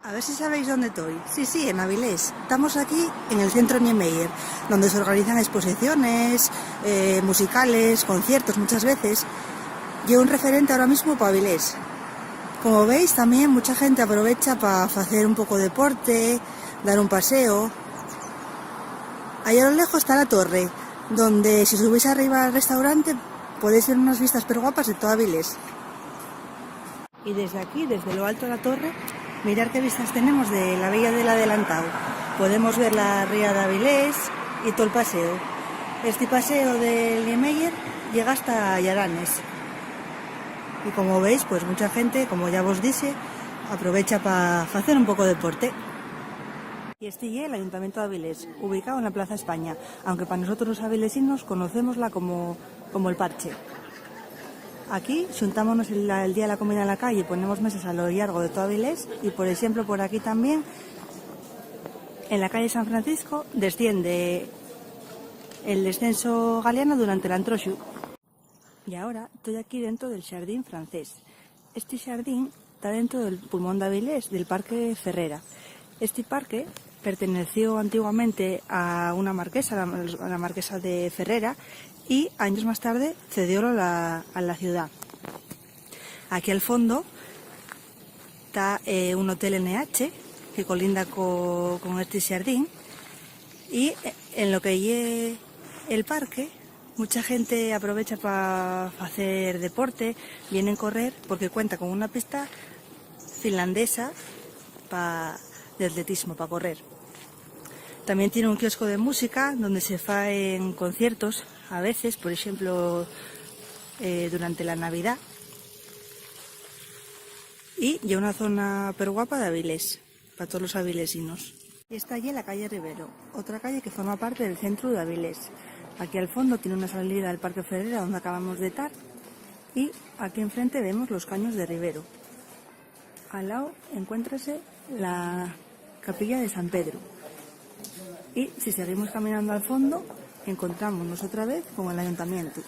A ver si sabéis dónde estoy. Sí, en Avilés. Estamos aquí en el centro Niemeyer, donde se organizan exposiciones, musicales, conciertos muchas veces. Y un referente ahora mismo para Avilés. Como veis, también mucha gente aprovecha para hacer un poco de deporte, dar un paseo. Allá a lo lejos está la torre, donde si subís arriba al restaurante podéis ver unas vistas pero guapas de todo Avilés. Y desde aquí, desde lo alto de la torre, mirad qué vistas tenemos de la Villa del Adelantado. Podemos ver la ría de Avilés y todo el paseo. Este paseo del Niemeyer llega hasta Yaranes. Y como veis, pues mucha gente, como ya os dije, aprovecha para hacer un poco de deporte. Y este es el Ayuntamiento de Avilés, ubicado en la Plaza España, aunque para nosotros los avilesinos conocémosla como el Parche. Aquí xuntámonos el día de la comida en la calle, ponemos mesas a lo largo de todo Avilés y, por ejemplo, por aquí también, en la calle San Francisco, desciende el descenso galeano durante el Antroxu. Y ahora estoy aquí dentro del Xardín francés. Este jardín está dentro del pulmón de Avilés, del Parque Ferrera. Este parque perteneció antiguamente a una marquesa, a la marquesa de Ferrera, y años más tarde cedió a la ciudad. Aquí al fondo está un hotel NH que colinda con este jardín, y en lo que es el parque mucha gente aprovecha para hacer deporte, vienen a correr porque cuenta con una pista finlandesa de atletismo para correr. También tiene un kiosco de música donde se hacen conciertos a veces, por ejemplo, durante la Navidad. Y ya una zona pero guapa de Avilés, para todos los avilesinos. Y está allí en la calle Rivero, otra calle que forma parte del centro de Avilés. Aquí al fondo tiene una salida al Parque Ferrera donde acabamos de estar. Y aquí enfrente vemos los caños de Rivero. Al lado encuéntrase la capilla de San Pedro. Y si seguimos caminando al fondo, encontramos otra vez con el ayuntamiento.